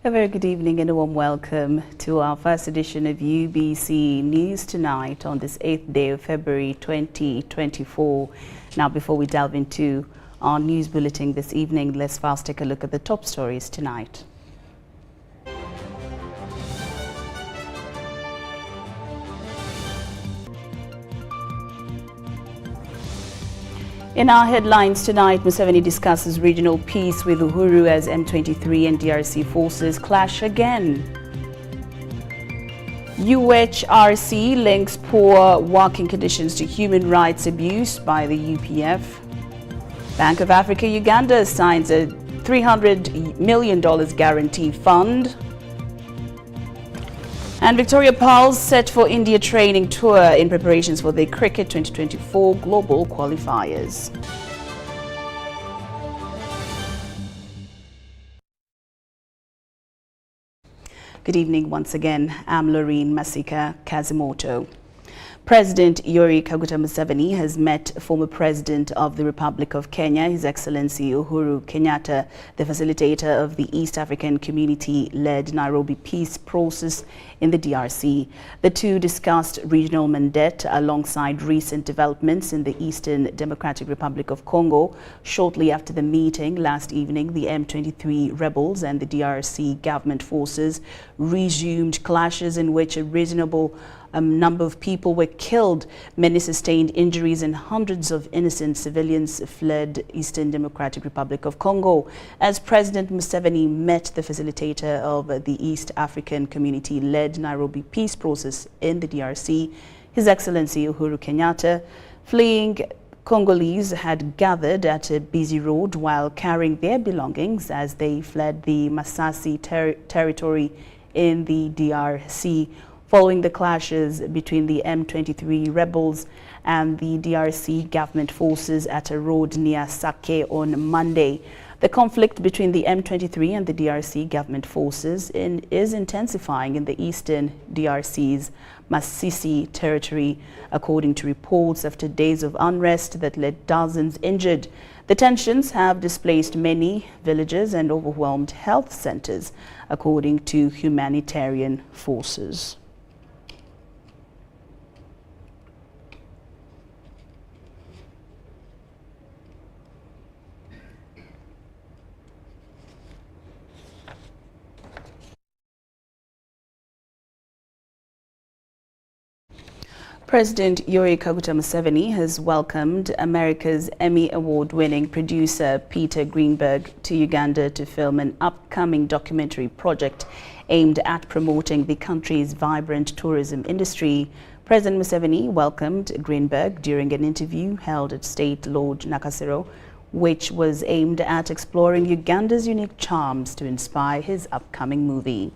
A very good evening and a warm welcome to our first edition of UBC News Tonight on this 8th day of February 2024. Now, before we delve into our news bulletin this evening, let's first take a look at the top stories tonight. In our headlines tonight, Museveni discusses regional peace with Uhuru as M23 and DRC forces clash again. UHRC links poor working conditions to human rights abuse by the UPF. Bank of Africa Uganda signs a $300 million guarantee fund. And Victoria Pearls set for India training tour in preparations for the Cricket 2024 Global Qualifiers. Good evening once again. I'm Laurny Masika Kazimoto. President Yoweri Museveni has met former President of the Republic of Kenya, His Excellency Uhuru Kenyatta, the facilitator of the East African Community-led Nairobi Peace Process in the DRC. The two discussed regional mandate alongside recent developments in the Eastern Democratic Republic of Congo. Shortly after the meeting last evening, the M23 rebels and the DRC government forces resumed clashes in which a reasonable number of people were killed, many sustained injuries, and hundreds of innocent civilians fled Eastern Democratic Republic of Congo. As President Museveni met the facilitator of the East African Community-led Nairobi Peace Process in the DRC, His Excellency Uhuru Kenyatta, fleeing Congolese had gathered at a busy road while carrying their belongings as they fled the Masasi territory in the DRC. Following the clashes between the M23 rebels and the DRC government forces at a road near Sake on Monday. The conflict between the M23 and the DRC government forces is intensifying in the eastern DRC's Masisi territory, according to reports after days of unrest that led dozens injured. The tensions have displaced many villages and overwhelmed health centers, according to humanitarian forces. President Yoweri Museveni has welcomed America's Emmy Award-winning producer Peter Greenberg to Uganda to film an upcoming documentary project aimed at promoting the country's vibrant tourism industry. President Museveni welcomed Greenberg during an interview held at State Lodge Nakasero, which was aimed at exploring Uganda's unique charms to inspire his upcoming movie.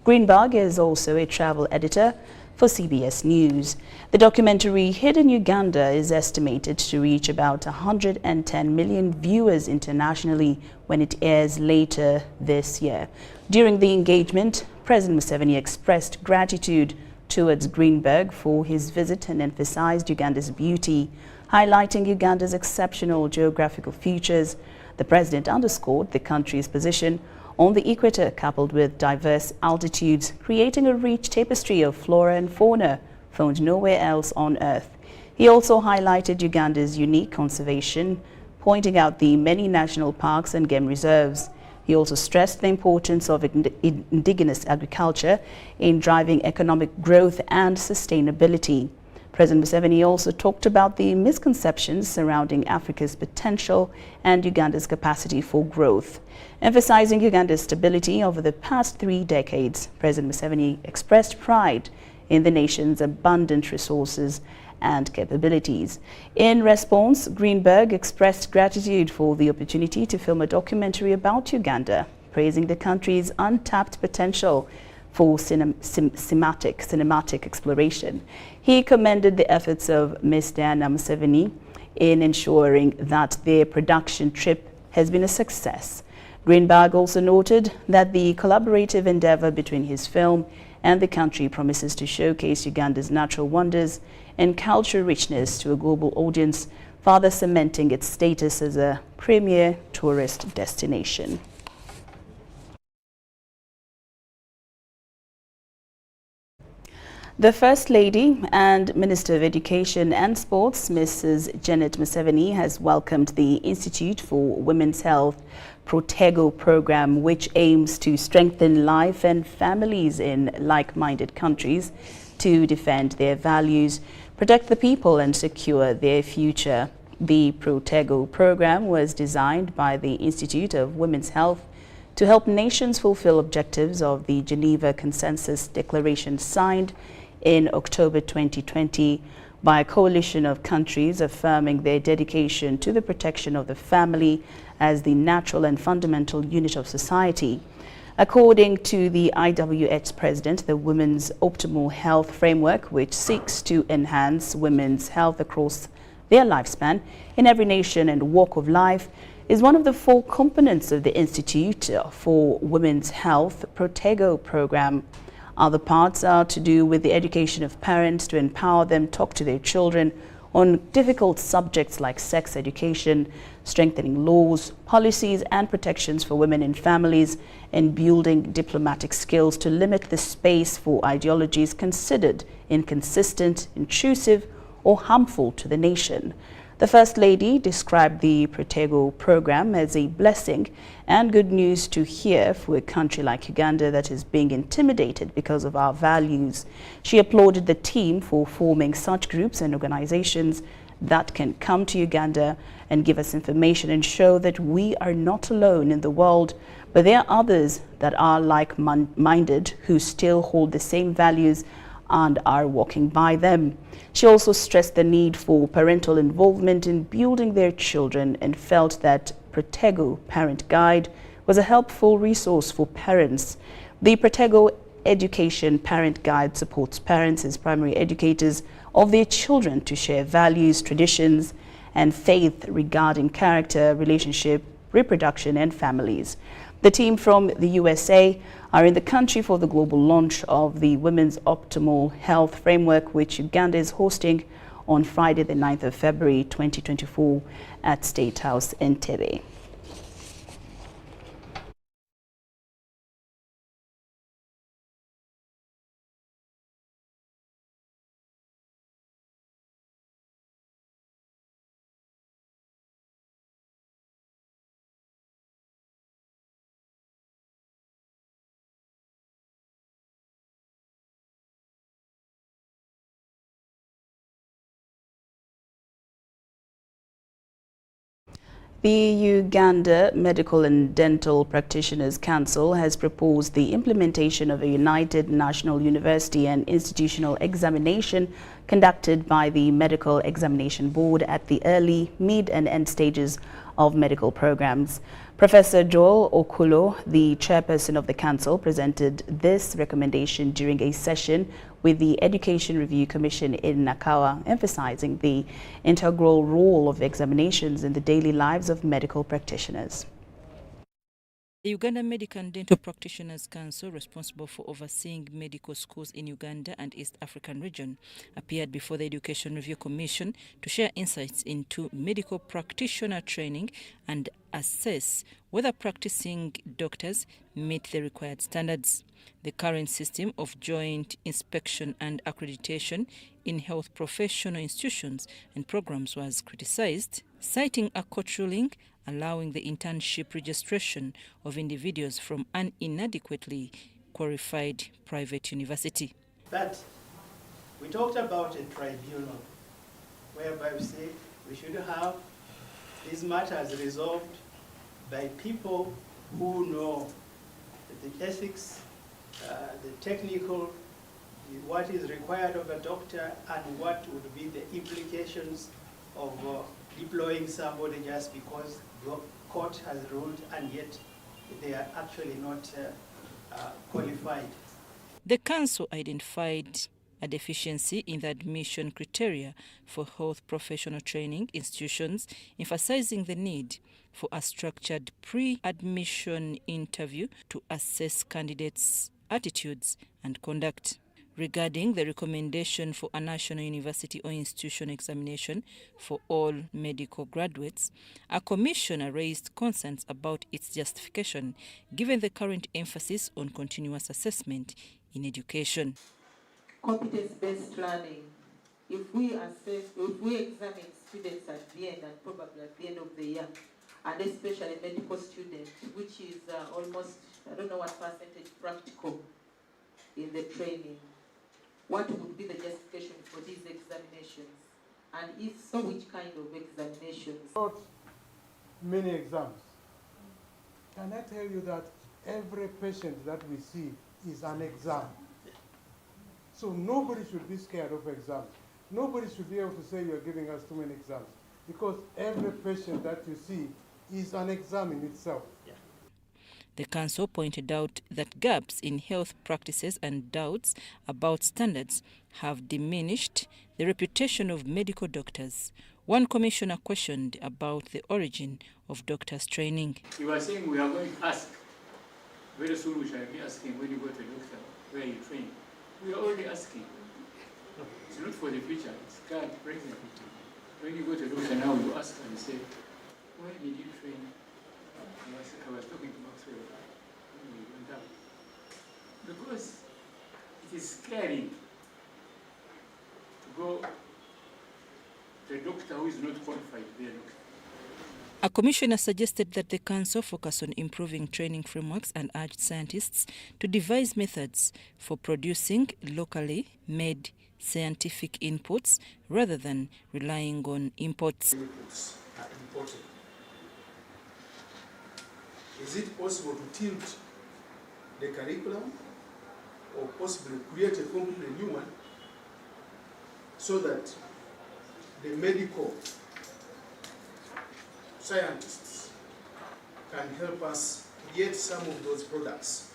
Greenberg is also a travel editor for CBS News. The documentary Hidden Uganda is estimated to reach about 110 million viewers internationally when it airs later this year. During the engagement, President Museveni expressed gratitude towards Greenberg for his visit and emphasized Uganda's beauty, highlighting Uganda's exceptional geographical features. The president underscored the country's position on the equator, coupled with diverse altitudes, creating a rich tapestry of flora and fauna found nowhere else on Earth. He also highlighted Uganda's unique conservation, pointing out the many national parks and game reserves. He also stressed the importance of indigenous agriculture in driving economic growth and sustainability. President Museveni also talked about the misconceptions surrounding Africa's potential and Uganda's capacity for growth. Emphasizing Uganda's stability over the past 3 decades, President Museveni expressed pride in the nation's abundant resources and capabilities. In response, Greenberg expressed gratitude for the opportunity to film a documentary about Uganda, praising the country's untapped potential for cinematic exploration. He commended the efforts of Ms. Diana Museveni in ensuring that their production trip has been a success. Greenberg also noted that the collaborative endeavor between his film and the country promises to showcase Uganda's natural wonders and cultural richness to a global audience, further cementing its status as a premier tourist destination. The First Lady and Minister of Education and Sports, Mrs. Janet Museveni, has welcomed the Institute for Women's Health Proto Program, which aims to strengthen life and families in like-minded countries to defend their values, protect the people and secure their future. The Proto Program was designed by the Institute of Women's Health to help nations fulfill objectives of the Geneva Consensus Declaration signed in October 2020 by a coalition of countries affirming their dedication to the protection of the family as the natural and fundamental unit of society. According to the IWH's president, the Women's Optimal Health Framework, which seeks to enhance women's health across their lifespan in every nation and walk of life, is one of the 4 components of the Institute for Women's Health Proto Program. Other parts are to do with the education of parents to empower them talk to their children on difficult subjects like sex education, strengthening laws, policies and protections for women in families, and building diplomatic skills to limit the space for ideologies considered inconsistent, intrusive or harmful to the nation. The First Lady described the Proto Program as a blessing and good news to hear for a country like Uganda that is being intimidated because of our values. She applauded the team for forming such groups and organizations that can come to Uganda and give us information and show that we are not alone in the world, but there are others that are like-minded who still hold the same values and are walking by them. She also stressed the need for parental involvement in building their children and felt that Proto Parent Guide was a helpful resource for parents. The Proto Education Parent Guide supports parents as primary educators of their children to share values, traditions, and faith regarding character, relationship, reproduction, and families. The team from the USA are in the country for the global launch of the Women's Optimal Health Framework, which Uganda is hosting on Friday, the 9th of February 2024 at State House Entebbe. The Uganda Medical and Dental Practitioners Council has proposed the implementation of a united national university and institutional examination conducted by the Medical Examination Board at the early, mid and end stages of medical programs. Professor Joel Okulo, the chairperson of the council, presented this recommendation during a session with the Education Review Commission in Nakawa, emphasizing the integral role of examinations in the daily lives of medical practitioners. The Uganda Medical and Dental Practitioners Council, responsible for overseeing medical schools in Uganda and East African region, appeared before the Education Review Commission to share insights into medical practitioner training and assess whether practicing doctors meet the required standards. The current system of joint inspection and accreditation in health professional institutions and programs was criticized, citing a court ruling allowing the internship registration of individuals from an inadequately qualified private university. But we talked about a tribunal whereby we say we should have these matters resolved by people who know the ethics, the technical, what is required of a doctor, and what would be the implications of deploying somebody just because the court has ruled and yet they are actually not qualified. The council identified a deficiency in the admission criteria for health professional training institutions, emphasizing the need for a structured pre-admission interview to assess candidates' attitudes and conduct. Regarding the recommendation for a national university or institution examination for all medical graduates, a commissioner raised concerns about its justification, given the current emphasis on continuous assessment in education. competence-based learning, if we examine students at the end and probably at the end of the year, and especially medical students, which is almost, I don't know what percentage practical in the training, what would be the justification for these examinations? And if so, which kind of examinations? Not many exams. Can I tell you that every patient that we see is an exam? So nobody should be scared of exams. Nobody should be able to say you're giving us too many exams, because every patient that you see is an exam in itself. The council pointed out that gaps in health practices and doubts about standards have diminished the reputation of medical doctors. One commissioner questioned about the origin of doctors' training. You are saying we are going to ask. Very soon we shall be asking when you go to a doctor, where you train. We are already asking. It's not for the future, it's current, present. When you go to a doctor now, you ask and say, where did you train? I was talking to Maxwell. Because it is scary to go to a doctor who is not qualified to be a doctor. A commissioner suggested that the council focus on improving training frameworks and urged scientists to devise methods for producing locally made scientific inputs rather than relying on imports. Inputs are important. Is it possible to tilt the curriculum or possibly create a completely new one so that the medical scientists can help us create some of those products,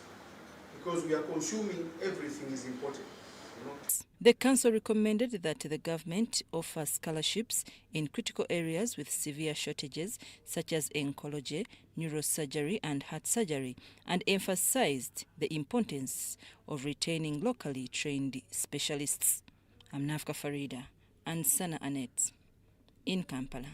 because we are consuming everything is important. The council recommended that the government offer scholarships in critical areas with severe shortages such as oncology, neurosurgery and heart surgery, and emphasized the importance of retaining locally trained specialists. I'm Nafka Farida and Sana Anet in Kampala.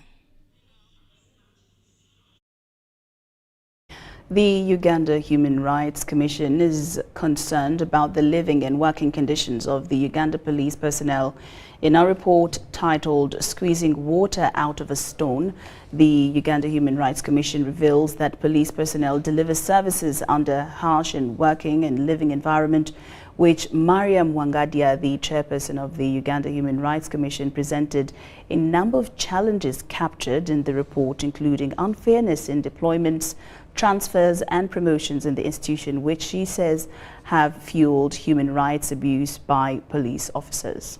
The Uganda Human Rights Commission is concerned about the living and working conditions of the Uganda Police Personnel. In a report titled "Squeezing Water Out of a Stone," the Uganda Human Rights Commission reveals that police personnel deliver services under harsh and working and living environment, which Mariam Wangadia, the chairperson of the Uganda Human Rights Commission, presented a number of challenges captured in the report, including unfairness in deployments, transfers and promotions in the institution, which she says have fueled human rights abuse by police officers.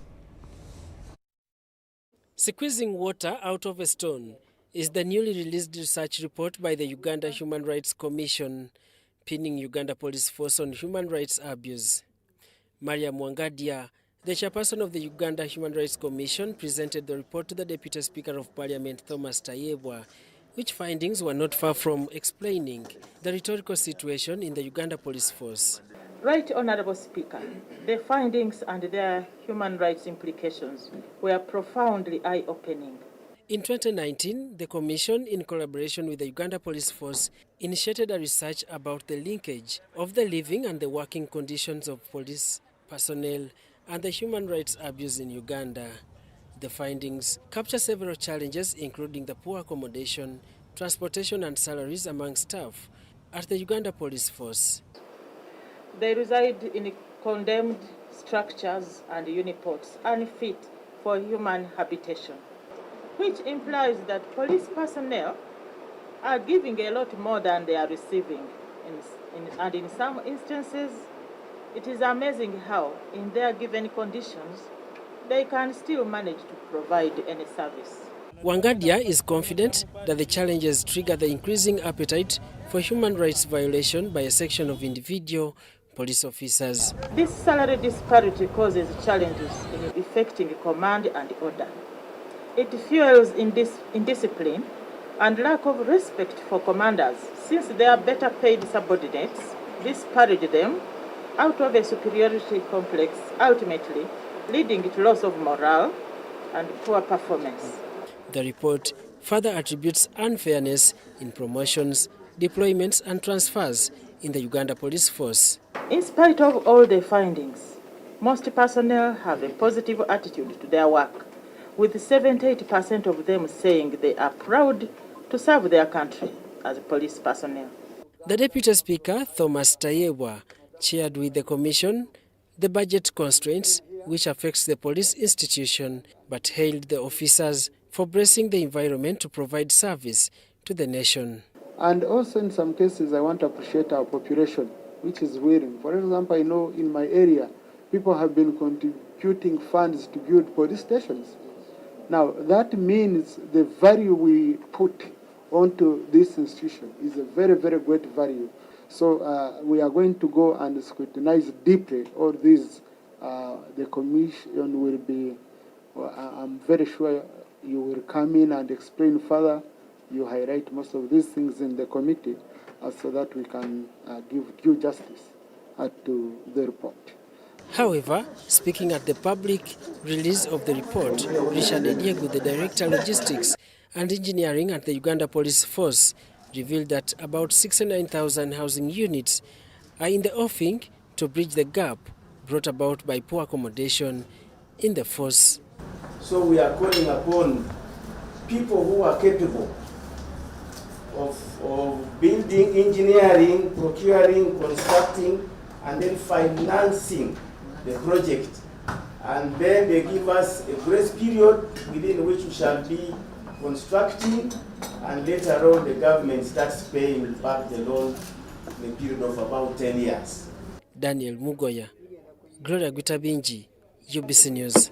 Squeezing water out of a stone is the newly released research report by the Uganda Human Rights Commission, pinning Uganda Police Force on human rights abuse. Mariam Wangadia, the chairperson of the Uganda Human Rights Commission, presented the report to the Deputy Speaker of Parliament, Thomas Tayebwa, which findings were not far from explaining the rhetorical situation in the Uganda Police Force. Right, Honourable Speaker, the findings and their human rights implications were profoundly eye-opening. In 2019, the Commission, in collaboration with the Uganda Police Force, initiated a research about the linkage of the living and the working conditions of police personnel and the human rights abuse in Uganda. The findings capture several challenges, including the poor accommodation, transportation and salaries among staff at the Uganda Police Force. They reside in condemned structures and unipods unfit for human habitation, which implies that police personnel are giving a lot more than they are receiving. And in some instances, it is amazing how, in their given conditions, they can still manage to provide any service. Wangadia is confident that the challenges trigger the increasing appetite for human rights violation by a section of individual police officers. This salary disparity causes challenges in effecting command and order. It fuels indiscipline and lack of respect for commanders, since they are better paid subordinates disparage them out of a superiority complex, ultimately leading to loss of morale and poor performance. The report further attributes unfairness in promotions, deployments and transfers in the Uganda Police Force. In spite of all the findings, Most personnel have a positive attitude to their work, with 78% of them saying they are proud to serve their country as police personnel. The Deputy Speaker, Thomas Tayewa, chaired with the Commission the budget constraints which affects the police institution, but hailed the officers for bracing the environment to provide service to the nation. And also in some cases, I want to appreciate our population, which is willing. For example, I know in my area, people have been contributing funds to build police stations. Now, that means the value we put onto this institution is a very, very great value. So we are going to go and scrutinize deeply all these. The Commission will be, I'm very sure you will come in and explain further. You highlight most of these things in the committee so that we can give due justice to the report. However, speaking at the public release of the report, Richard Ediego, the Director of Logistics and Engineering at the Uganda Police Force, revealed that about 69,000 housing units are in the offing to bridge the gap brought about by poor accommodation in the force. So we are calling upon people who are capable of building, engineering, procuring, constructing, and then financing the project. And then they give us a grace period within which we shall be constructing, and later on the government starts paying back the loan in a period of about 10 years. Daniel Mugoya, Gloria Gutabinji, UBC News.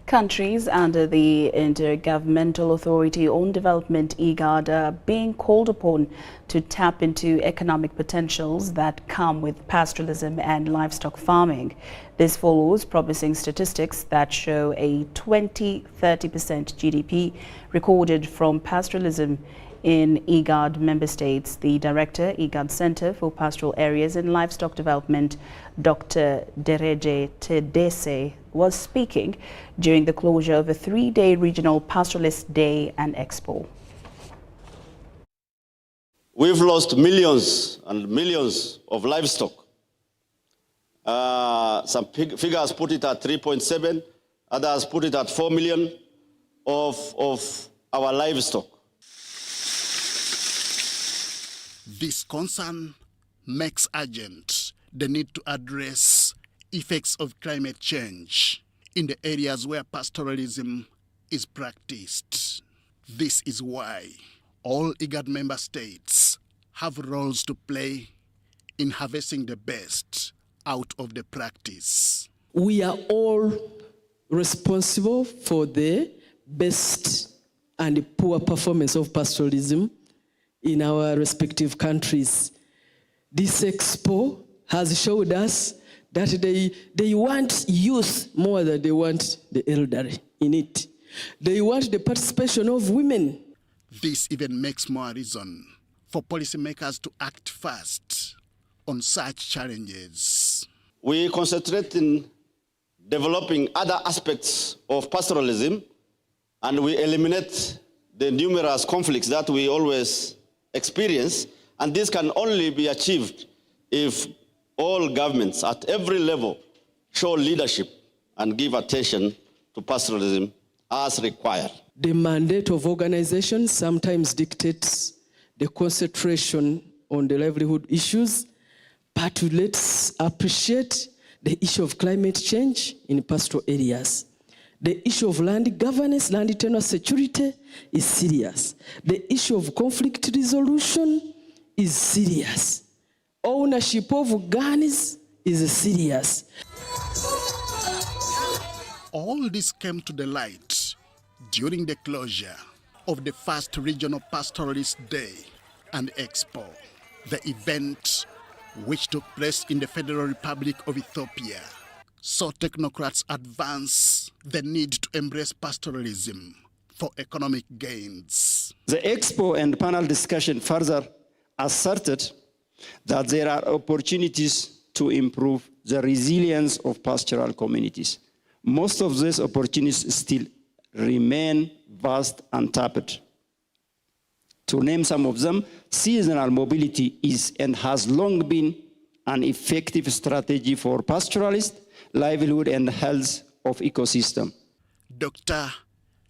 Countries under the Intergovernmental Authority on Development, IGAD, are being called upon to tap into economic potentials that come with pastoralism and livestock farming. This follows promising statistics that show a 20-30% GDP recorded from pastoralism in IGAD member states. The director, IGAD Center for Pastoral Areas and Livestock Development, Dr. Dereje Tedese, was speaking during the closure of a 3-day regional pastoralist day and expo. We've lost millions and millions of livestock. Some figures put it at 3.7, others put it at 4 million of our livestock. This concern makes urgent the need to address effects of climate change in the areas where pastoralism is practiced. This is why all IGAD member states have roles to play in harvesting the best out of the practice. We are all responsible for the best and poor performance of pastoralism in our respective countries. This expo has showed us that they want youth more than they want the elderly in it. They want the participation of women. This even makes more reason for policymakers to act fast on such challenges. We concentrate in developing other aspects of pastoralism, and we eliminate the numerous conflicts that we always experience, and this can only be achieved if all governments at every level show leadership and give attention to pastoralism as required. The mandate of organizations sometimes dictates the concentration on the livelihood issues, but let's appreciate the issue of climate change in pastoral areas. The issue of land governance, land tenure security is serious. The issue of conflict resolution is serious. Ownership of guns is serious. All this came to the light during the closure of the first Regional Pastoralist Day and Expo, the event which took place in the Federal Republic of Ethiopia. So technocrats advance the need to embrace pastoralism for economic gains. The expo and panel discussion further asserted that there are opportunities to improve the resilience of pastoral communities. Most of these opportunities still remain vast and untapped. To name some of them, seasonal mobility is and has long been an effective strategy for pastoralist, livelihood, and health of ecosystem. Dr.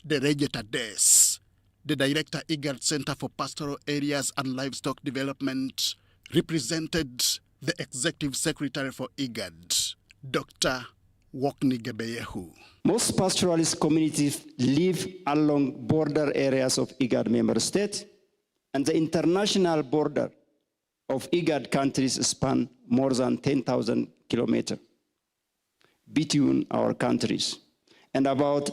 Derejeta Des, the Director, IGAD Center for Pastoral Areas and Livestock Development, represented the Executive Secretary for IGAD, Dr. Wokni Gebeyehu. Most pastoralist communities live along border areas of IGAD member states, and the international border of IGAD countries span more than 10,000 kilometers between our countries, and about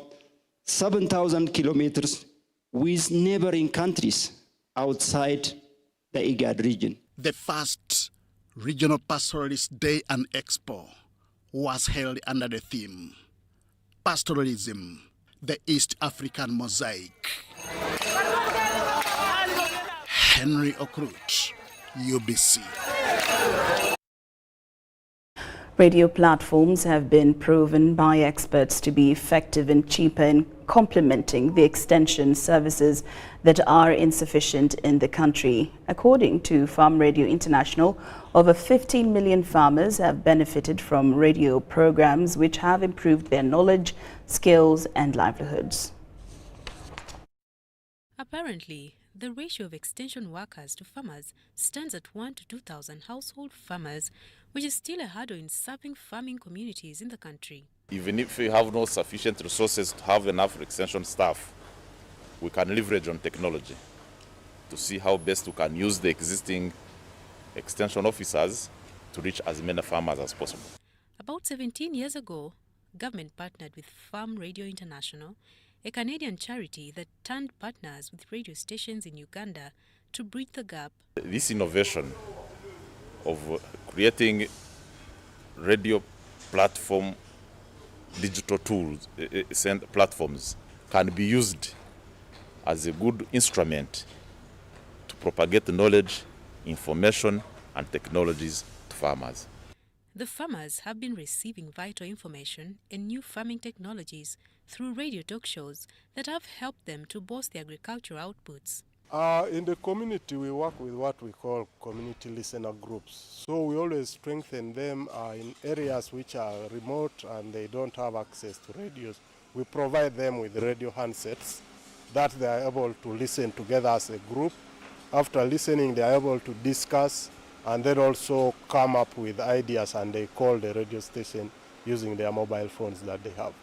7,000 kilometers with neighboring countries outside the IGAD region. The first Regional Pastoralist Day and Expo was held under the theme, Pastoralism, the East African Mosaic. Henry Okrut, UBC. Radio platforms have been proven by experts to be effective and cheaper in complementing the extension services that are insufficient in the country. According to Farm Radio International, over 15 million farmers have benefited from radio programs which have improved their knowledge, skills and livelihoods. Apparently, the ratio of extension workers to farmers stands at 1 to 2,000 household farmers, which is still a hurdle in serving farming communities in the country. Even if we have no sufficient resources to have enough extension staff, we can leverage on technology to see how best we can use the existing extension officers to reach as many farmers as possible. About 17 years ago, government partnered with Farm Radio International, a Canadian charity that turned partners with radio stations in Uganda to bridge the gap. This innovation of creating radio platform digital tools, platforms, can be used as a good instrument to propagate knowledge, information, and technologies to farmers. The farmers have been receiving vital information and new farming technologies through radio talk shows that have helped them to boost their agricultural outputs. In the community, we work with what we call community listener groups. So we always strengthen them in areas which are remote and they don't have access to radios. We provide them with radio handsets that they are able to listen together as a group. After listening, they are able to discuss and then also come up with ideas, and they call the radio station using their mobile phones that they have.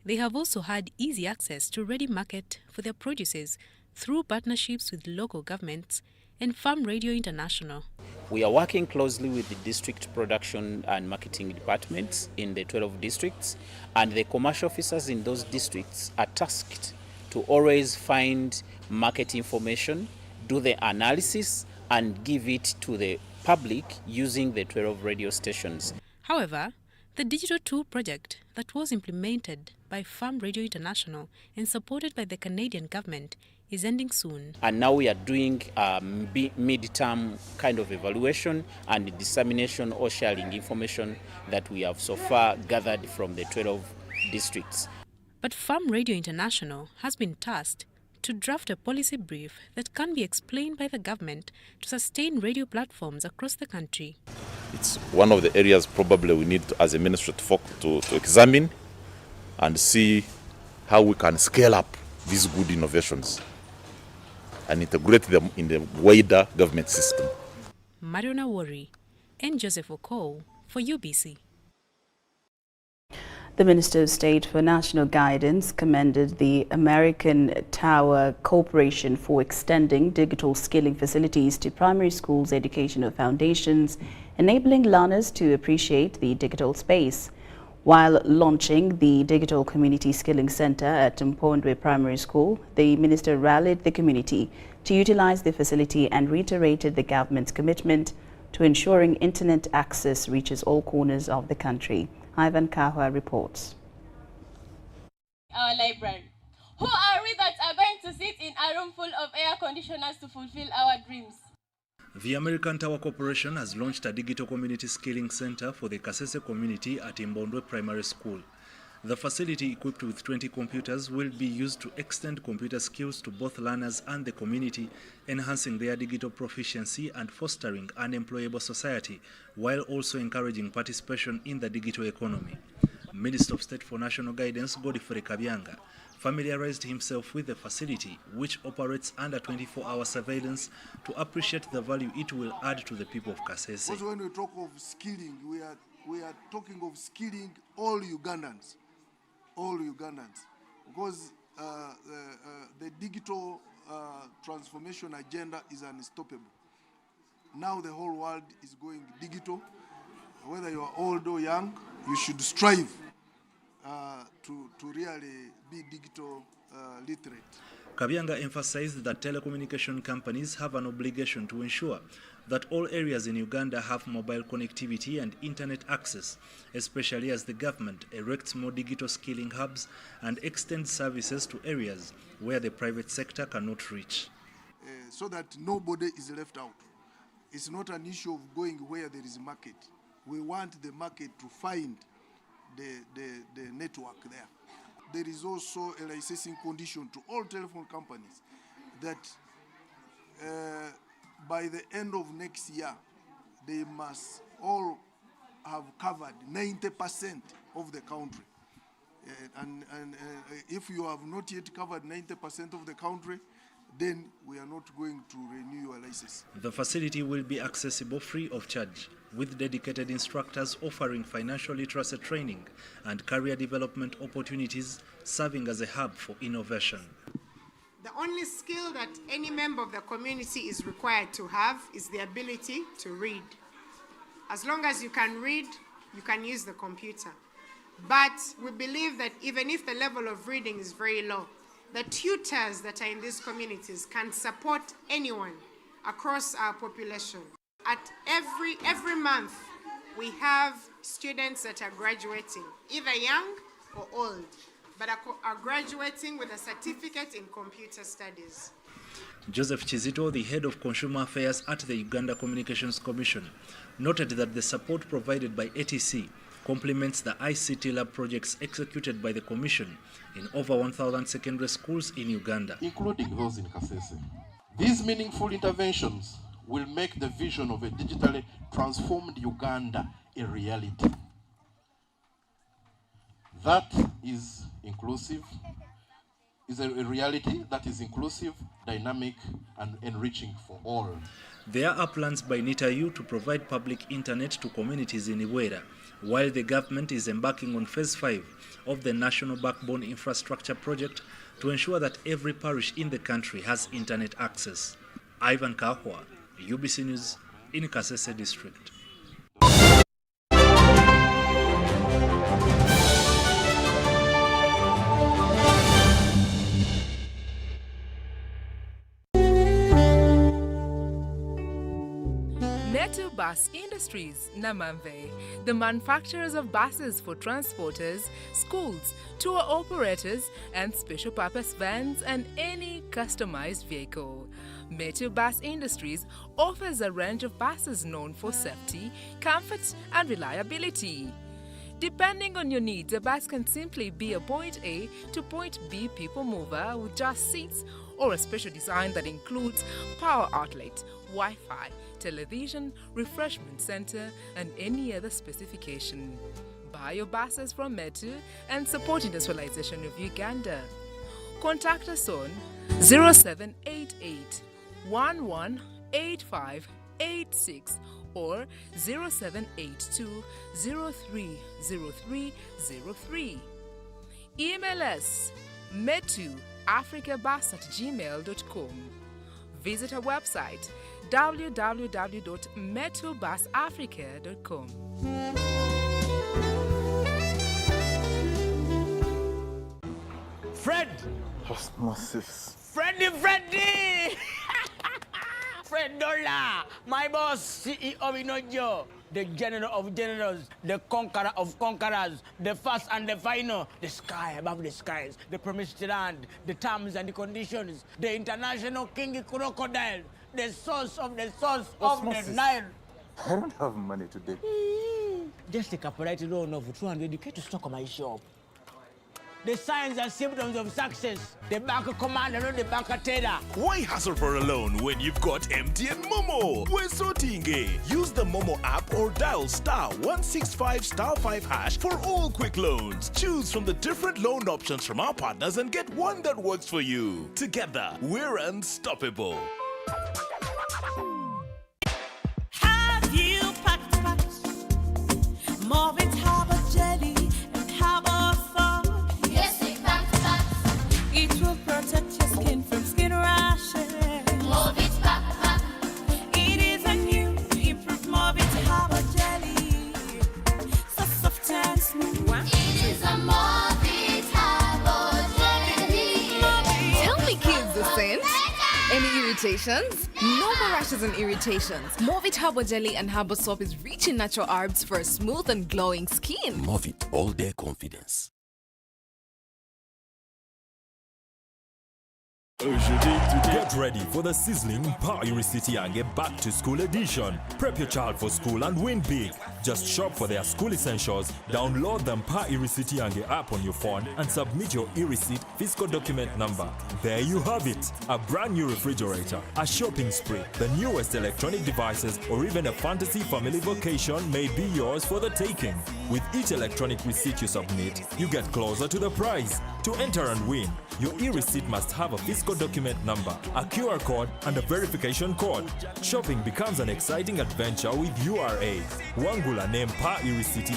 They have also had easy access to ready market for their produces through partnerships with local governments and Farm Radio International. We are working closely with the district production and marketing departments in the 12 districts, and the commercial officers in those districts are tasked to always find market information, do the analysis, and give it to the public using the 12 radio stations. However, the Digital Tool project that was implemented by Farm Radio International and supported by the Canadian government is ending soon. And now we are doing mid-term kind of evaluation and dissemination or sharing information that we have so far gathered from the 12 districts. But Farm Radio International has been tasked to draft a policy brief that can be explained by the government to sustain radio platforms across the country. It's one of the areas probably we need as a ministry to examine and see how we can scale up these good innovations and integrate them in the wider government system. Yoweri and Joseph Okow for UBC. The Minister of State for National Guidance commended the American Tower Corporation for extending digital skilling facilities to primary schools' educational foundations, enabling learners to appreciate the digital space. While launching the Digital Community Skilling Center at Mpondwe Primary School, the Minister rallied the community to utilize the facility and reiterated the government's commitment to ensuring internet access reaches all corners of the country. Ivan Kahwa reports. Our library. Who are we that are going to sit in a room full of air conditioners to fulfill our dreams? The American Tower Corporation has launched a digital community skilling center for the Kasese community at Mpondwe Primary School. The facility, equipped with 20 computers, will be used to extend computer skills to both learners and the community, enhancing their digital proficiency and fostering an employable society, while also encouraging participation in the digital economy. Minister of State for National Guidance, Godfrey Kabyanga, familiarized himself with the facility, which operates under 24-hour surveillance, to appreciate the value it will add to the people of Kasese. Also, when we talk of skilling, we are talking of skilling all Ugandans, because the digital transformation agenda is unstoppable. Now the whole world is going digital. Whether you are old or young, you should strive to really be digital literate. Kabyanga emphasized that telecommunication companies have an obligation to ensure that all areas in Uganda have mobile connectivity and internet access, especially as the government erects more digital skilling hubs and extends services to areas where the private sector cannot reach. So that nobody is left out. It's not an issue of going where there is a market. We want the market to find the network there. There is also a licensing condition to all telephone companies that by the end of next year, they must all have covered 90% of the country. And if you have not yet covered 90% of the country, then we are not going to renew your license. The facility will be accessible free of charge, with dedicated instructors offering financial literacy training and career development opportunities, serving as a hub for innovation. The only skill that any member of the community is required to have is the ability to read. As long as you can read, you can use the computer. But we believe that even if the level of reading is very low, the tutors that are in these communities can support anyone across our population. At every month, we have students that are graduating, either young or old, but are graduating with a certificate in computer studies. Joseph Chizito, the head of consumer affairs at the Uganda Communications Commission, noted that the support provided by ATC complements the ICT lab projects executed by the Commission in over 1,000 secondary schools in Uganda, including those in Kasese. These meaningful interventions will make the vision of a digitally transformed Uganda a reality. That is inclusive, is a reality that is inclusive, dynamic, and enriching for all. There are plans by NITAU to provide public internet to communities in Yoweri, while the government is embarking on Phase 5 of the National Backbone Infrastructure Project to ensure that every parish in the country has internet access. Ivan Kahwa, UBC News, in Kasese District. Bus Industries, Namamve, the manufacturers of buses for transporters, schools, tour operators, and special purpose vans and any customized vehicle. Metu Bus Industries offers a range of buses known for safety, comfort, and reliability. Depending on your needs, a bus can simply be a point A to point B people mover with just seats, or a special design that includes power outlet, Wi-Fi, television, refreshment center, and any other specification. Buy your buses from Metu and support industrialization of Uganda. Contact us on 0788 118586 or 0782 030303. Email us metuafricabus@gmail.com. Visit our website www.metubusafrica.com. Fred! Osmosis. Freddy! Fred Dollar! My boss, CEO Inojo, the general of generals, the conqueror of conquerors, the first and the final, the sky above the skies, the promised land, the terms and the conditions, the international king crocodile, the source of the Nile. I don't have money today. Just take a polite loan of 200K to stock my shop. the signs and symptoms of success. The bank commander, not the bank teller. Why hassle for a loan when you've got MTN Momo? We're sorting. Use the Momo app or dial *165*5# for all quick loans. Choose from the different loan options from our partners and get one that works for you. Together, we're unstoppable. Have you packed more with Harbour jelly and Harbour foam? Yes, we packed. It will protect your skin from skin rashes. More with pack. It is a new improved more with Harbour jelly. So soft and smooth. It is a more with Harbour jelly. Tell me, kids, the scent. Any irritations? No more rashes and irritations. Movit Harbour Jelly and Harbour Soap is rich in natural herbs for a smooth and glowing skin. Movit All Day Confidence. Get ready for the sizzling Pa'iri City and get back to school edition. Prep your child for school and win big. Just shop for their school essentials, download the Pa'iri City and app on your phone and submit your e-receipt fiscal document number. There you have it. A brand new refrigerator, a shopping spree, the newest electronic devices, or even a fantasy family vacation may be yours for the taking. With each electronic receipt you submit, you get closer to the prize. To enter and win, your e-receipt must have a fiscal document number, a QR code, and a verification code. Shopping becomes an exciting adventure with URA. Wangula name Pa'iri City.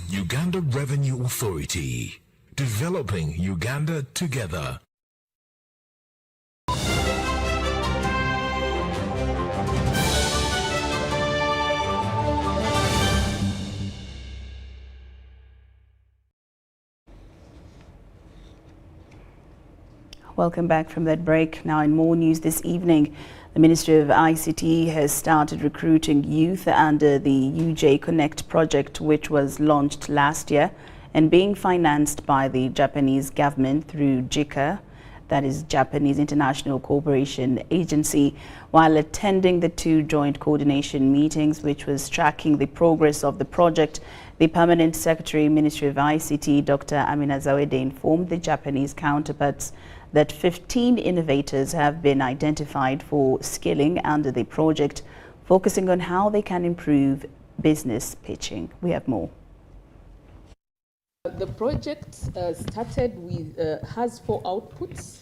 Uganda Revenue Authority. Developing Uganda together. Welcome back from that break. Now in more news this evening, the Ministry of ICT has started recruiting youth under the UJ Connect project, which was launched last year and being financed by the Japanese government through JICA, that is Japanese International Cooperation Agency. While attending the two joint coordination meetings, which was tracking the progress of the project, the Permanent Secretary, Ministry of ICT, Dr. Amina Zawede, informed the Japanese counterparts that 15 innovators have been identified for skilling under the project, focusing on how they can improve business pitching. We have more. The project started with, has 4 outputs.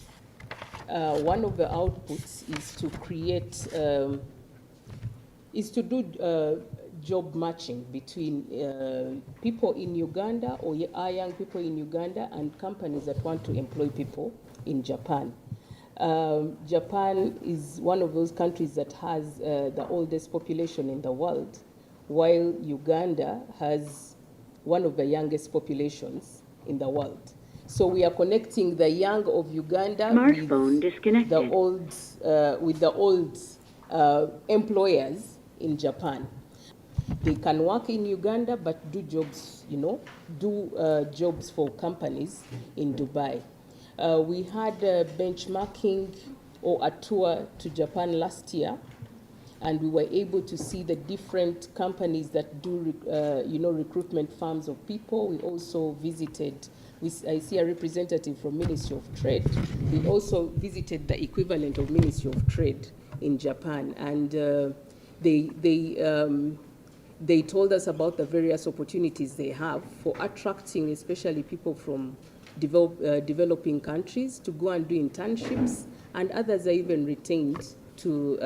One of the outputs is to create, is to do job matching between people in Uganda or young people in Uganda and companies that want to employ people in Japan. Japan is one of those countries that has the oldest population in the world, while Uganda has one of the youngest populations in the world. So we are connecting the young of Uganda with the old employers in Japan. They can work in Uganda but do jobs, jobs for companies in Dubai. We had a benchmarking or a tour to Japan last year, and we were able to see the different companies that do, recruitment firms of people. We also visited, I see a representative from Ministry of Trade. We also visited the equivalent of Ministry of Trade in Japan, and they told us about the various opportunities they have for attracting, especially people from developing countries, to go and do internships, and others are even retained to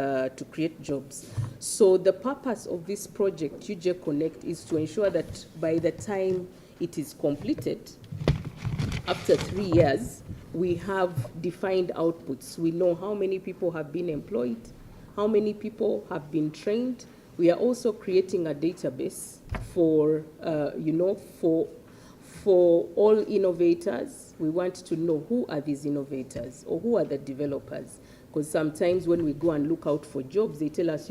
create jobs. So the purpose of this project, UJ Connect, is to ensure that by the time it is completed, after 3 years, we have defined outputs. We know how many people have been employed, how many people have been trained. We are also creating a database for, for all innovators. We want to know who are these innovators or who are the developers. Because sometimes when we go and look out for jobs, they tell us,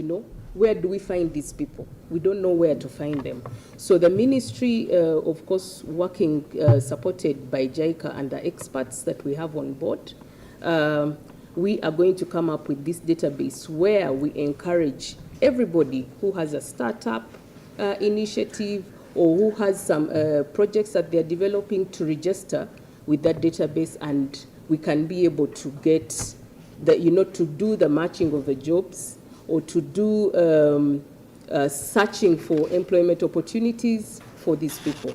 where do we find these people? We don't know where to find them. So the ministry, of course, working supported by JICA and the experts that we have on board, we are going to come up with this database where we encourage everybody who has a startup initiative or who has some projects that they're developing to register with that database, and we can be able to get the, to do the matching of the jobs or to do searching for employment opportunities for these people.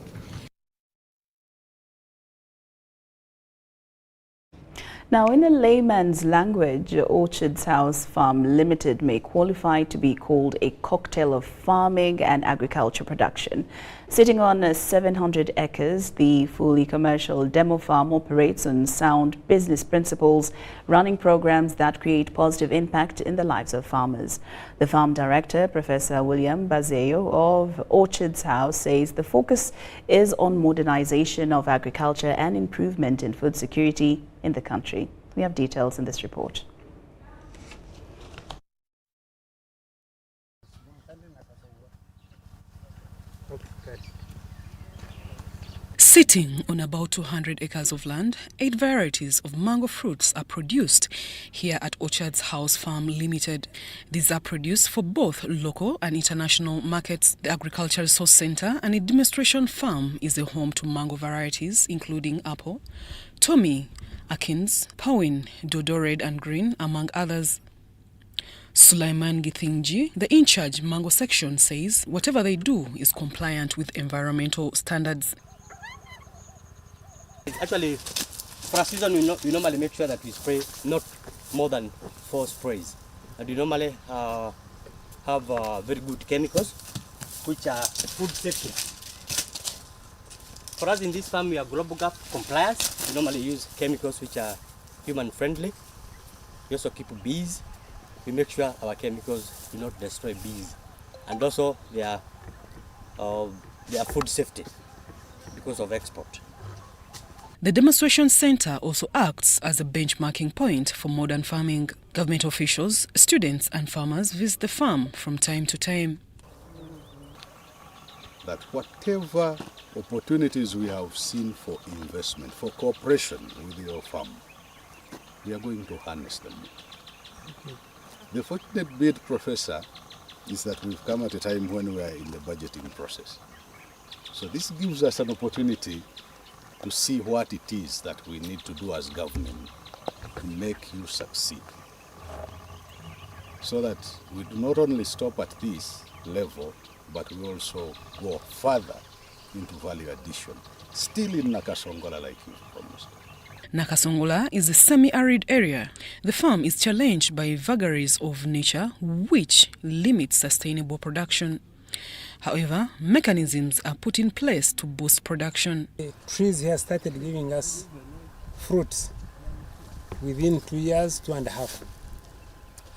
Now, in a layman's language, Orchards House Farm Limited may qualify to be called a cocktail of farming and agriculture production. Sitting on 700 acres, the fully commercial demo farm operates on sound business principles, running programs that create positive impact in the lives of farmers. The farm director, Professor William Bazeyo of Orchards House, says the focus is on modernization of agriculture and improvement in food security in the country. We have details in this report. Sitting on about 200 acres of land, 8 varieties of mango fruits are produced here at Orchards House Farm Limited. These are produced for both local and international markets. The Agricultural Resource Center and a demonstration farm is a home to mango varieties including apple, Tommy, Akins, Pawin, Dodo Red and Green, among others. Sulaiman Githinji, the in-charge mango section, says whatever they do is compliant with environmental standards. Actually, for a season, we normally make sure that we spray not more than 4 sprays. And we normally have very good chemicals, which are food safety. For us in this farm, we are global gap compliance. We normally use chemicals which are human friendly. We also keep bees. We make sure our chemicals do not destroy bees. And also they are food safety because of export. The demonstration center also acts as a benchmarking point for modern farming. Government officials, students and farmers visit the farm from time to time. That whatever opportunities we have seen for investment, for cooperation with your farm, we are going to harness them. Okay. The fortunate bit, Professor, is that we've come at a time when we are in the budgeting process. So this gives us an opportunity to see what it is that we need to do as government to make you succeed. So that we do not only stop at this level, but we also go further into value addition, still in Nakasongola like you promised. Nakasongola is a semi-arid area. The farm is challenged by vagaries of nature which limit sustainable production. However, mechanisms are put in place to boost production. The trees here started giving us fruits within 2 years, 2.5.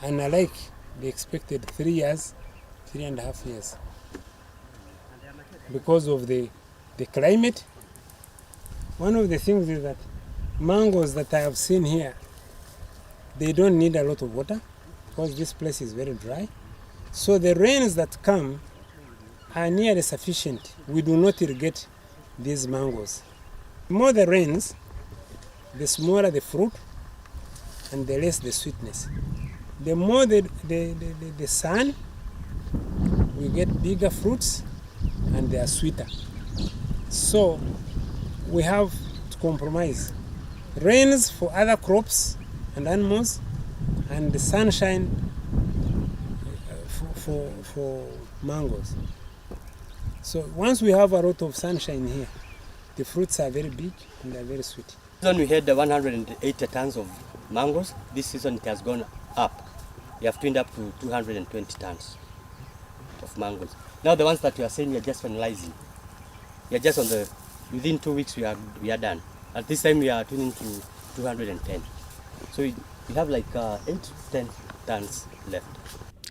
And unlike the expected 3 years, 3.5 years. Because of the climate, one of the things is that mangoes that I have seen here, they don't need a lot of water because this place is very dry. So the rains that come are nearly sufficient. We do not irrigate these mangoes. The more the rains, the smaller the fruit and the less the sweetness. The more the sun, we get bigger fruits and they are sweeter. So we have to compromise. Rains for other crops and animals and the sunshine for mangoes. So once we have a lot of sunshine here, the fruits are very big and they're very sweet. This season we had 180 tons of mangoes. This season it has gone up. We have turned up to 220 tons of mangoes. Now the ones that we are saying we are just finalizing. We are just on the, within 2 weeks we are done. At this time we are tuning to 210. So we have like 8 to 10 tons left.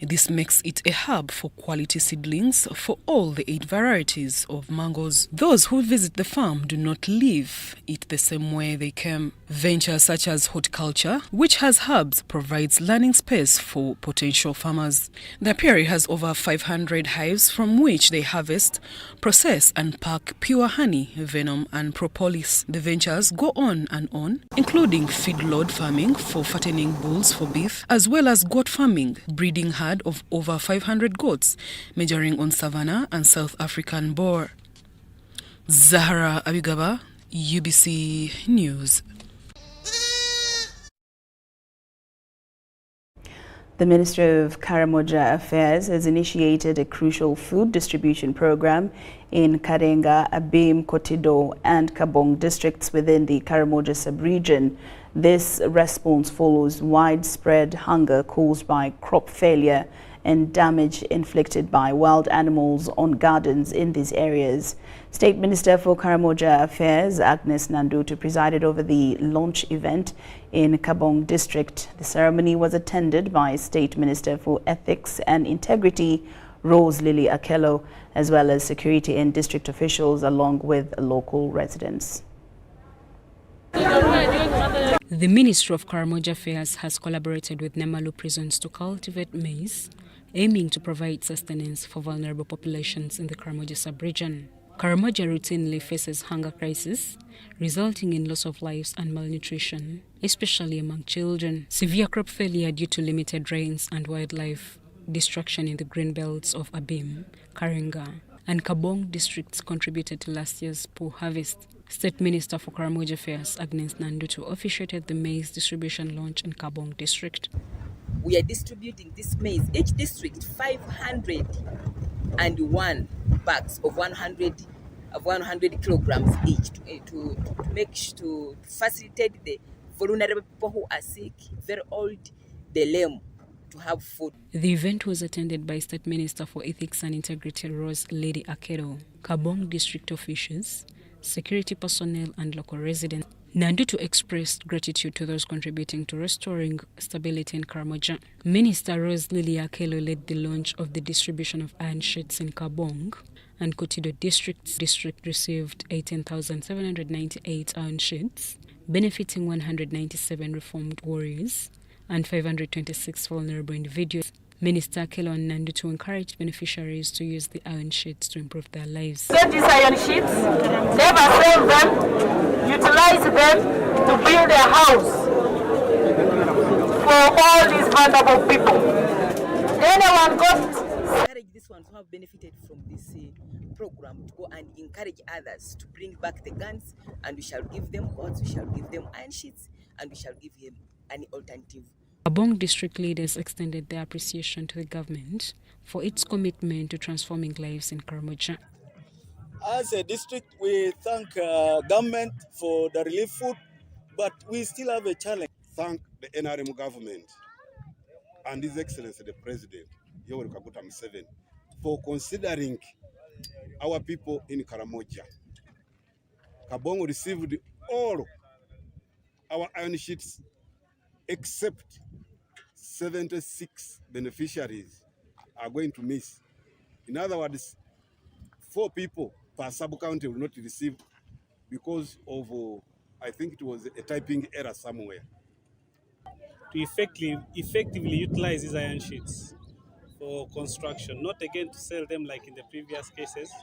This makes it a hub for quality seedlings for all the 8 varieties of mangoes. Those who visit the farm do not leave it the same way they came. Ventures such as horticulture, which has hubs, provides learning space for potential farmers. The apiary has over 500 hives from which they harvest, process and pack pure honey, venom and propolis. The ventures go on, including feedlot farming for fattening bulls for beef, as well as goat farming, breeding herds, herd of over 500 goats, measuring on savanna and South African boar. Zahra Abigaba, UBC News. The Ministry of Karamoja Affairs has initiated a crucial food distribution program in Karenga, Abim, Kotido and Kabong districts within the Karamoja sub-region. This response follows widespread hunger caused by crop failure and damage inflicted by wild animals on gardens in these areas. State Minister for Karamoja Affairs, Agnes Nandutu, presided over the launch event in Kabong district. The ceremony was attended by State Minister for Ethics and Integrity, Rose Lily Akello, as well as security and district officials along with local residents. The Ministry of Karamoja Affairs has collaborated with Namalu prisons to cultivate maize, aiming to provide sustenance for vulnerable populations in the Karamoja sub-region. Karamoja routinely faces hunger crisis, resulting in loss of lives and malnutrition, especially among children. Severe crop failure due to limited rains and wildlife destruction in the green belts of Abim, Karenga, and Kabong districts contributed to last year's poor harvest. State Minister for Karamoja Affairs, Agnes Nandutu, officiated the maize distribution launch in Kabong district. We are distributing this maize, each district 501 bags of 100 kilograms each to facilitate the vulnerable people who are sick, very old, the lame, to have food. The event was attended by State Minister for Ethics and Integrity, Rose Lady Akedo, Kabong district officials, security personnel and local residents. Nandutu expressed gratitude to those contributing to restoring stability in Karamoja. Minister Rose Lily Akello led the launch of the distribution of iron sheets in Kabong and Kotido districts. District received 18,798 iron sheets, benefiting 197 reformed warriors and 526 vulnerable individuals. Minister Akello and Nandutu encouraged beneficiaries to use the iron sheets to improve their lives. Get these iron sheets, never sell them, utilize them to build a house for all these vulnerable people. Anyone got? Encourage these ones who have benefited from this program to go and encourage others to bring back the guns, and we shall give them gods, we shall give them iron sheets, and we shall give him an alternative. Kabong district leaders extended their appreciation to the government for its commitment to transforming lives in Karamoja. As a district, we thank government for the relief food, but we still have a challenge. Thank the NRM government and His Excellency the President, Yoweri Museveni, for considering our people in Karamoja. Kabong received all our iron sheets except 76 beneficiaries are going to miss. In other words, 4 people per sub-county will not receive because of, I think it was a typing error somewhere. To effectively utilize these iron sheets for construction, not again to sell them like in the previous cases,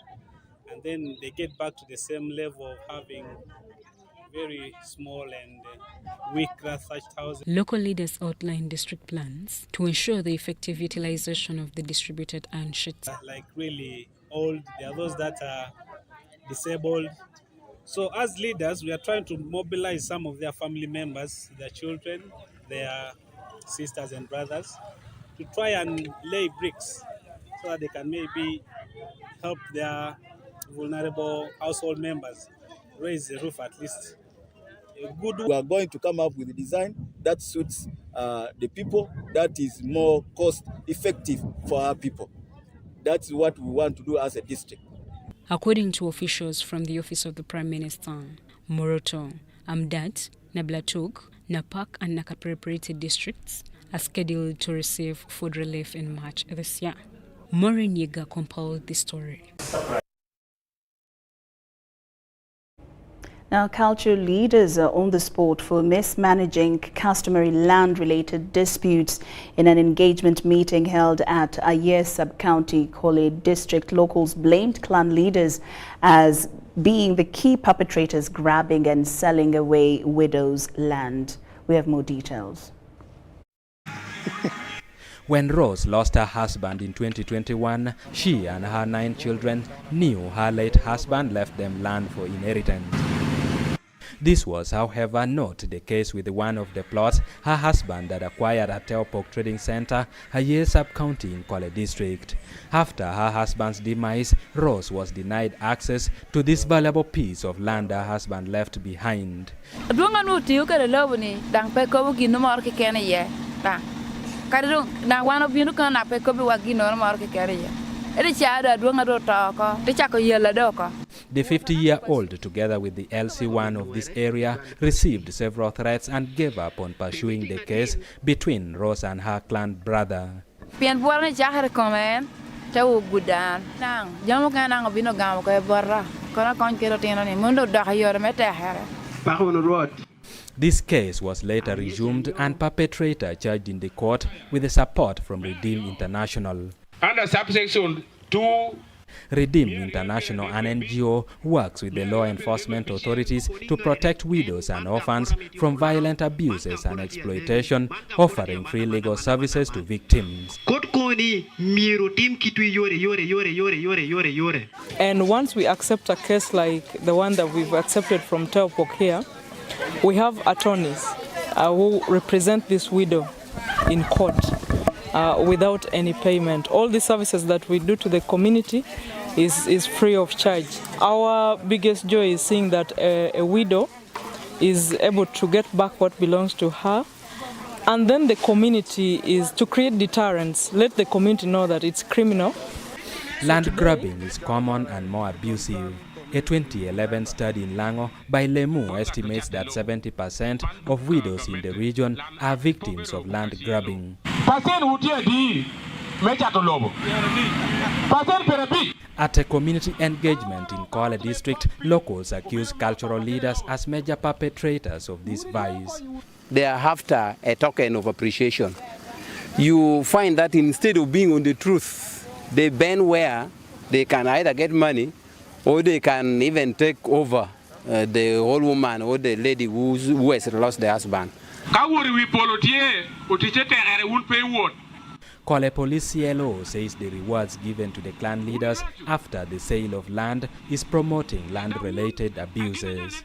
and then they get back to the same level of having very small and weak thatched houses. Local leaders outlined district plans to ensure the effective utilization of the distributed iron sheets. Like really old, there are those that are disabled. So as leaders, we are trying to mobilize some of their family members, their children, their sisters and brothers, to try and lay bricks so that they can maybe help their vulnerable household members raise the roof at least. We are going to come up with a design that suits the people, that is more cost effective for our people. That's what we want to do as a district. According to officials from the Office of the Prime Minister, Moroto, Amdat, Nablatuk, Napak and Nakapreparated districts are scheduled to receive food relief in March this year. Maureen Yeager compiled the story. Now, cultural leaders are on the spot for mismanaging customary land-related disputes in an engagement meeting held at Ayer Sub-County Kole District. Locals blamed clan leaders as being the key perpetrators grabbing and selling away widows' land. We have more details. When Rose lost her husband in 2021, she and her 9 children knew her late husband left them land for inheritance. This was, however, not the case with one of the plots her husband had acquired at Teopok Trading Center, Haye sub-county in Kwale district. After her husband's demise, Rose was denied access to this valuable piece of land her husband left behind. The 50-year-old, together with the LC1 of this area, received several threats and gave up on pursuing the case between Rose and her clan brother. This case was later resumed and perpetrator charged in the court with the support from Redeem International. Under subsection 2, Redeem International, an NGO, works with the law enforcement authorities to protect widows and orphans from violent abuses and exploitation, offering free legal services to victims. And once we accept a case like the one that we've accepted from Teopok here, we have attorneys who represent this widow in court without any payment. All the services that we do to the community is free of charge. Our biggest joy is seeing that a widow is able to get back what belongs to her. And then the community is to create deterrence, let the community know that it's criminal. Land grabbing is common and more abusive. A 2011 study in Lango by Lemu estimates that 70% of widows in the region are victims of land grabbing. At a community engagement in Kwale district, locals accuse cultural leaders as major perpetrators of this vice. They are after a token of appreciation. You find that instead of being on the truth, they bend where they can either get money or they can even take over the old woman or the lady who has lost their husband. Kwale Police CLO says the rewards given to the clan leaders after the sale of land is promoting land-related abuses.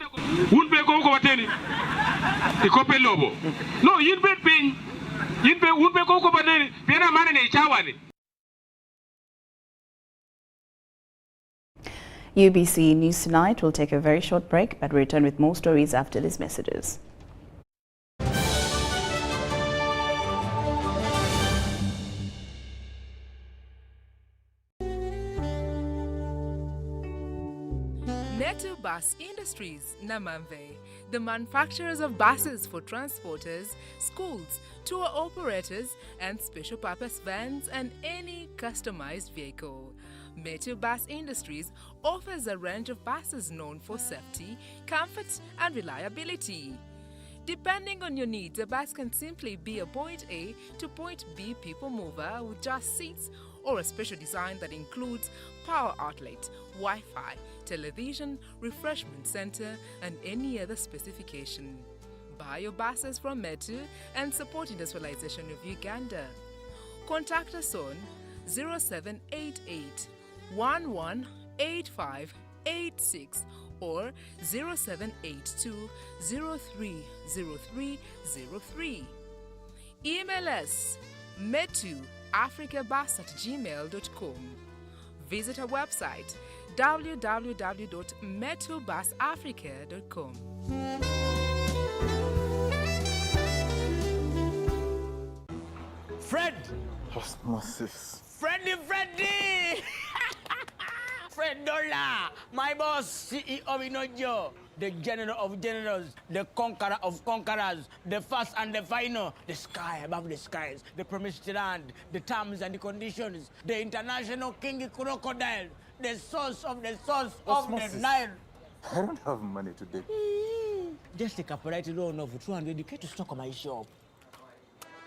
UBC News Tonight will take a very short break, but return with more stories after these messages. Netu Bus Industries, Namamve, the manufacturers of buses for transporters, schools, tour operators, and special purpose vans and any customized vehicle. Metu Bus Industries offers a range of buses known for safety, comfort, and reliability. Depending on your needs, a bus can simply be a point A to point B people mover with just seats, or a special design that includes power outlet, Wi-Fi, television, refreshment center, and any other specification. Buy your buses from Metu and support industrialization of Uganda. Contact us on 0788 118586 or 0782 030303. Email us metuafricabus@gmail.com. Visit our website www.metubusafrica.com. Fred! Osmosis. Freddy! Fred Dollar, my boss, CEO Inojo, the general of generals, the conqueror of conquerors, the first and the final, the sky above the skies, the promised land, the terms and the conditions, the international king crocodile, the source of the Nile. I don't have money today. Just take a polite loan of 200k to stock my shop.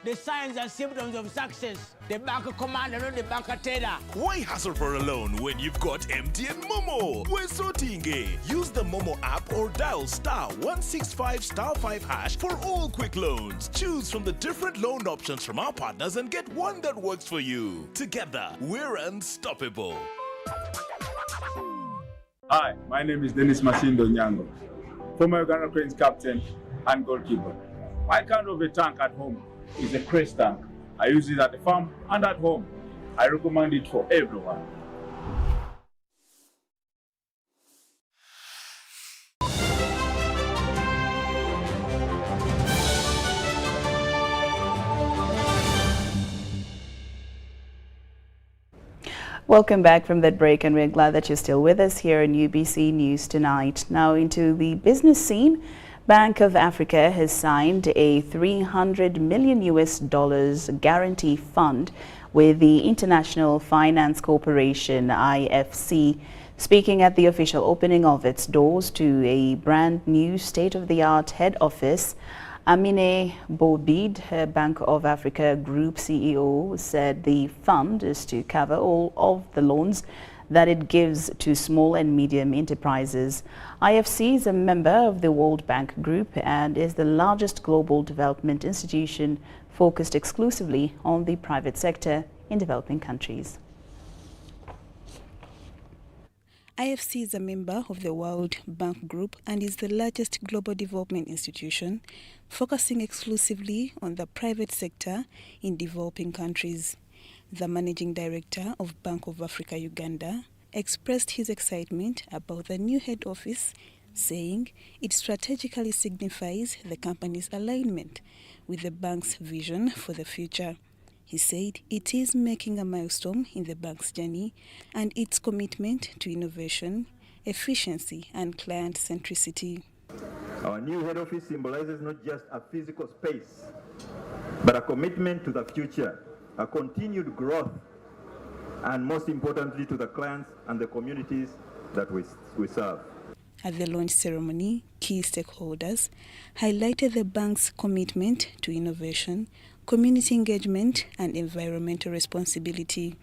the signs and symptoms of success. The bank commander, not the bank teller. Why hassle for a loan when you've got MTN Momo? We're Sotinge. Use the Momo app or dial *165*5# for all quick loans. Choose from the different loan options from our partners and get one that works for you. Together, we're unstoppable. Hi, my name is Dennis Masindo Nyango, former Uganda Cranes captain and goalkeeper. My kind of a tank at home is a Crest tank. I use it at the farm and at home. I recommend it for everyone. Welcome back from that break, and we're glad that you're still with us here on UBC News Tonight. Now into the business scene. Bank of Africa has signed a $300 million guarantee fund with the International Finance Corporation, IFC, speaking at the official opening of its doors to a brand new state-of-the-art head office. Amine Bobid, Bank of Africa Group CEO, said the fund is to cover all of the loans that it gives to small and medium enterprises. IFC is a member of the World Bank Group and is the largest global development institution focused exclusively on the private sector in developing countries. IFC is a member of the World Bank Group and is the largest global development institution focusing exclusively on the private sector in developing countries. The managing director of Bank of Africa Uganda expressed his excitement about the new head office, saying it strategically signifies the company's alignment with the bank's vision for the future. He said it is making a milestone in the bank's journey and its commitment to innovation, efficiency and client centricity. Our new head office symbolizes not just a physical space, but a commitment to the future, a continued growth, and most importantly to the clients and the communities that we serve. At the launch ceremony, key stakeholders highlighted the bank's commitment to innovation, community engagement and environmental responsibility.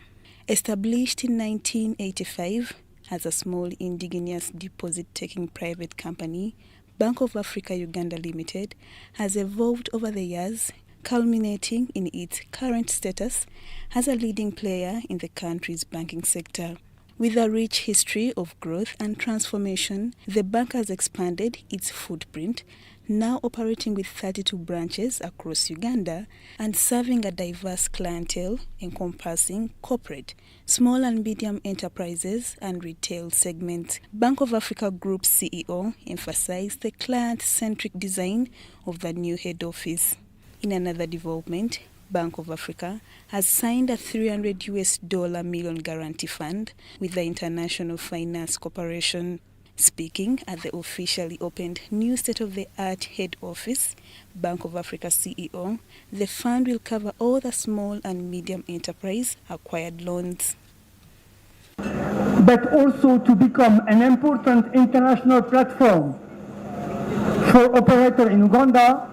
Established in 1985 as a small indigenous deposit-taking private company, Bank of Africa Uganda Limited has evolved over the years, culminating in its current status as a leading player in the country's banking sector. With a rich history of growth and transformation, the bank has expanded its footprint, now operating with 32 branches across Uganda and serving a diverse clientele encompassing corporate, small and medium enterprises and retail segments. Bank of Africa Group CEO emphasized the client-centric design of the new head office. In another development, Bank of Africa has signed a $300 million guarantee fund with the International Finance Corporation. Speaking at the officially opened new state-of-the-art head office, Bank of Africa CEO, the fund will cover all the small and medium enterprise acquired loans. But also to become an important international platform for operators in Uganda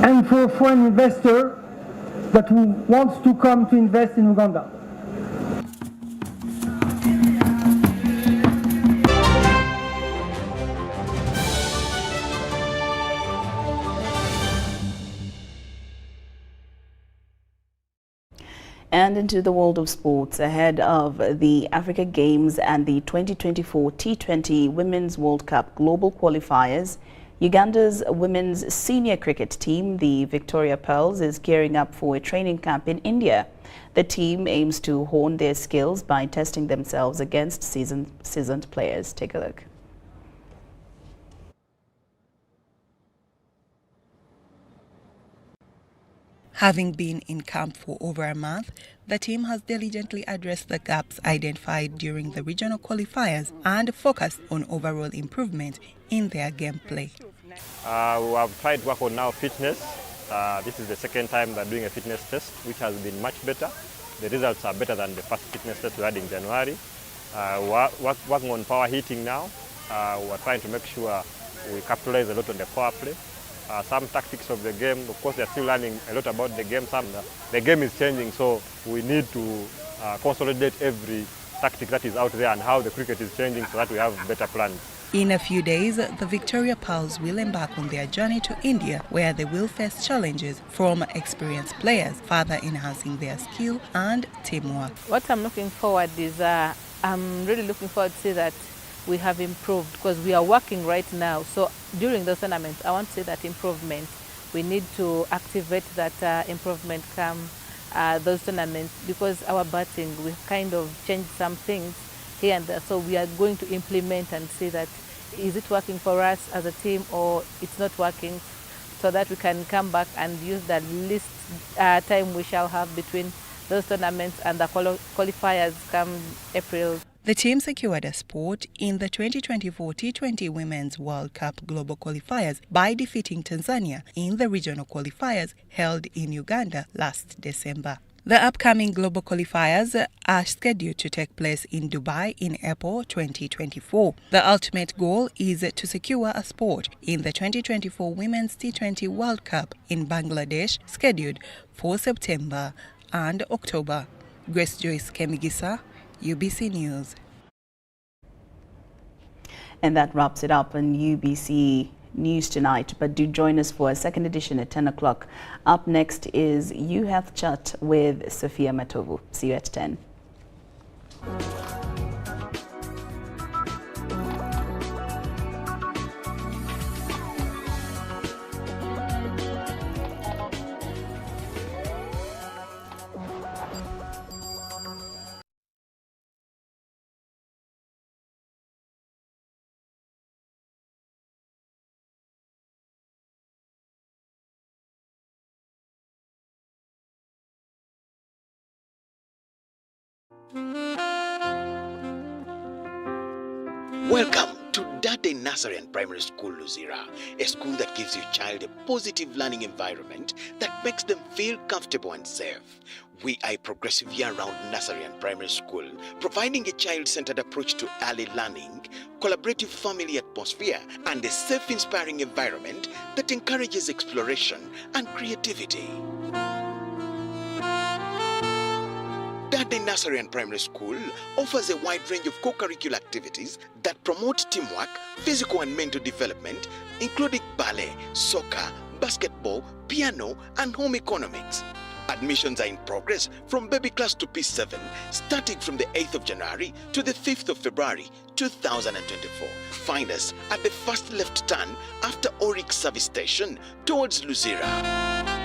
and for foreign investors that wants to come to invest in Uganda. And into the world of sports, ahead of the Africa Games and the 2024 T20 Women's World Cup Global Qualifiers, Uganda's women's senior cricket team, the Victoria Pearls, is gearing up for a training camp in India. The team aims to hone their skills by testing themselves against seasoned players. Take a look. Having been in camp for over a month, the team has diligently addressed the gaps identified during the regional qualifiers and focused on overall improvement in their gameplay. We have tried to work on our fitness. This is the second time we're doing a fitness test, which has been much better. The results are better than the first fitness test we had in January. We're working on power hitting now. We're trying to make sure we capitalize a lot on the power play. some tactics of the game. Of course, they're still learning a lot about the game. The game is changing, so we need to consolidate every tactic that is out there and how the cricket is changing so that we have better plans. In a few days, the Victoria Pals will embark on their journey to India, where they will face challenges from experienced players, further enhancing their skill and teamwork. What I'm looking forward is, I'm really looking forward to see that we have improved, because we are working right now. So during those tournaments, I want to see that improvement. We need to activate that improvement come those tournaments, because our batting, we've kind of changed some things here and there. So we are going to implement and see that is it working for us as a team or it's not working, so that we can come back and use the least time we shall have between those tournaments and the qualifiers come April. The team secured a spot in the 2024 T20 Women's World Cup Global Qualifiers by defeating Tanzania in the regional qualifiers held in Uganda last December. The upcoming global qualifiers are scheduled to take place in Dubai in April 2024. The ultimate goal is to secure a spot in the 2024 Women's T20 World Cup in Bangladesh, scheduled for September and October. Grace Joyce Kemigisa, UBC News. And that wraps it up on UBC News tonight, but do join us for a second edition at 10 o'clock. Up next is You Health Chat with Sophia Matovu. See you at 10. Welcome to Dade Nursery and Primary School, Luzira, a school that gives your child a positive learning environment that makes them feel comfortable and safe. We are a progressive year-round nursery and primary school, providing a child-centered approach to early learning, collaborative family atmosphere, and a safe, inspiring environment that encourages exploration and creativity. Dade Nursery and Primary School offers a wide range of co-curricular activities that promote teamwork, physical and mental development, including ballet, soccer, basketball, piano, and home economics. Admissions are in progress from baby class to P7, starting from the 8th of January to the 5th of February 2024. Find us at the first left turn after Oryx Service Station towards Luzira.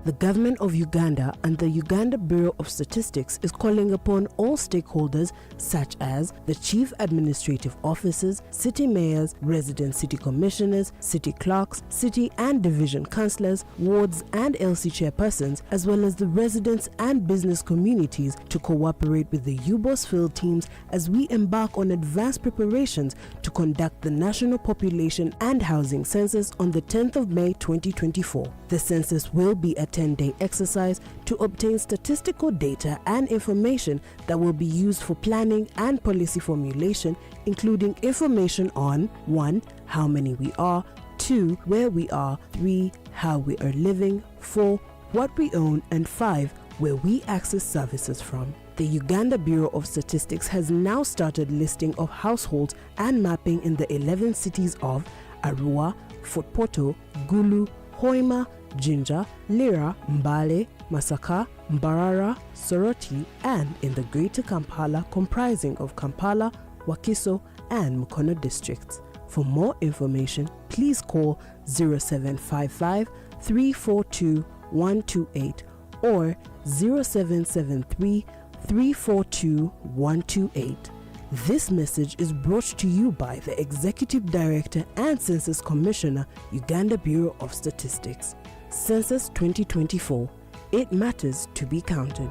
The government of Uganda and the Uganda Bureau of Statistics is calling upon all stakeholders such as the chief administrative officers, city mayors, resident city commissioners, city clerks, city and division councillors, wards and LC chairpersons, as well as the residents and business communities to cooperate with the UBOS field teams as we embark on advanced preparations to conduct the National Population and Housing Census on the 10th of May 2024. The census will be a 10-day exercise to obtain statistical data and information that will be used for planning and policy formulation, including information on 1. How many we are, 2. Where we are, 3. How we are living, 4. What we own, and 5. Where we access services from. The Uganda Bureau of Statistics has now started listing of households and mapping in the 11 cities of Arua, Fort Portal, Gulu, Hoima, Jinja, Lira, Mbale, Masaka, Mbarara, Soroti, and in the Greater Kampala comprising of Kampala, Wakiso, and Mukono districts. For more information, please call 0755 342 128 or 0773 342 128. This message is brought to you by the Executive Director and Census Commissioner, Uganda Bureau of Statistics. Census 2024. It matters to be counted.